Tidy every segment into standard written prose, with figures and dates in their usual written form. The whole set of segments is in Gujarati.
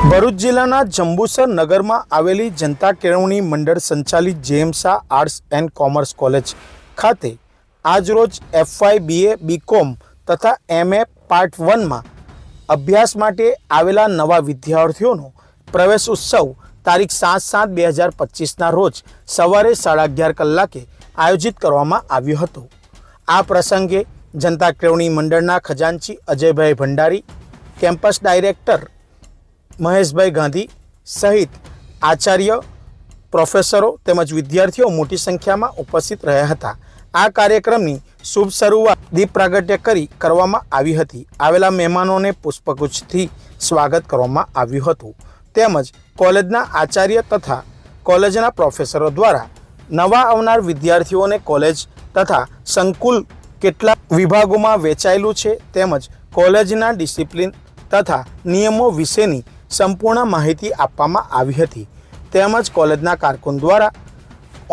ભરૂચ જિલ્લાના જંબુસર નગરમાં આવેલી જનતા કેળવણી મંડળ સંચાલિત જેએમસા આર્ટ્સ એન્ડ કોમર્સ કોલેજ ખાતે આજરોજ FY BA BCom તથા MA પાર્ટ 1માં અભ્યાસ માટે આવેલા નવા વિદ્યાર્થીઓનો પ્રવેશ ઉત્સવ તારીખ 7/7/2025ના રોજ સવારે 11:30 કલાકે આયોજિત કરવામાં આવ્યો હતો। આ પ્રસંગે જનતા કેળવણી મંડળના ખજાનચી અજયભાઈ ભંડારી, કેમ્પસ ડાયરેક્ટર મહેશભાઈ ગાંધી સહિત આચાર્ય, પ્રોફેસરો તેમજ વિદ્યાર્થીઓ મોટી સંખ્યામાં ઉપસ્થિત રહ્યા હતા। આ કાર્યક્રમની શુભ શરૂઆત દીપ પ્રાગટ્ય કરી કરવામાં આવી હતી। આવેલા મહેમાનોને પુષ્પગુચ્છથી સ્વાગત કરવામાં આવ્યું હતું તેમજ કોલેજના આચાર્ય તથા કોલેજના પ્રોફેસરો દ્વારા નવા આવનાર વિદ્યાર્થીઓને કોલેજ તથા સંકુલ કેટલા વિભાગોમાં વહેંચાયેલું છે તેમજ કોલેજના ડિસિપ્લિન તથા નિયમો વિશેની સંપૂર્ણ માહિતી આપવામાં આવી હતી। તેમજ કોલેજના કારકુન દ્વારા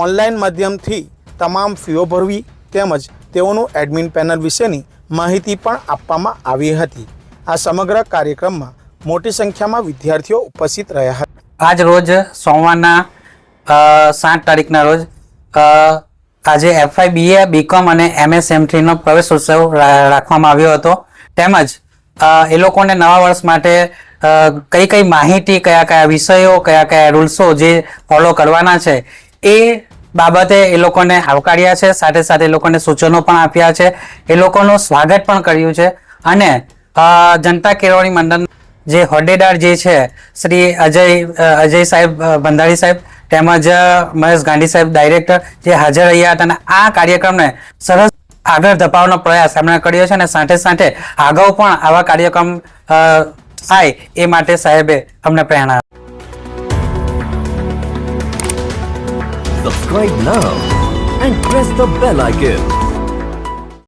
ઓનલાઈન માધ્યમથી તમામ ફીઓ ભરવી તેમજ તેઓનું એડમિન પેનલ વિશેની માહિતી પણ આપવામાં આવી હતી। આ સમગ્ર કાર્યક્રમમાં મોટી સંખ્યામાં વિદ્યાર્થીઓ ઉપસ્થિત રહ્યા હતા। આજ રોજ સોમવારના 7 તારીખના રોજ આજે FY BA BCom અને MA SEM3 નો પ્રવેશ ઉત્સવ રાખવામાં આવ્યો હતો તેમજ એ લોકોને નવા વર્ષ માટે કઈ કઈ માહિતી, કયા કયા વિષયો, કયા કયા રૂલ્સો જે ફોલો કરવાના છે એ બાબતે એ લોકોને આવકાર્યા છે, સાથે સાથે એ લોકોને સૂચનો પણ આપ્યા છે, એ લોકોનું સ્વાગત પણ કર્યું છે। અને જનતા કેળવણી મંડળ જે હોદ્દેદાર જે છે શ્રી અજય સાહેબ ભંડારી સાહેબ તેમજ મહેશ ગાંધી સાહેબ ડાયરેક્ટર જે હાજર રહ્યા હતા અને આ કાર્યક્રમને સરસ આગળ ધપાવવાનો પ્રયાસ એમણે કર્યો છે અને સાથે સાથે અગાઉ પણ આવા કાર્યક્રમ થાય એ માટે સાહેબે અમને પ્રેરણા આપી। Subscribe now and press the bell icon.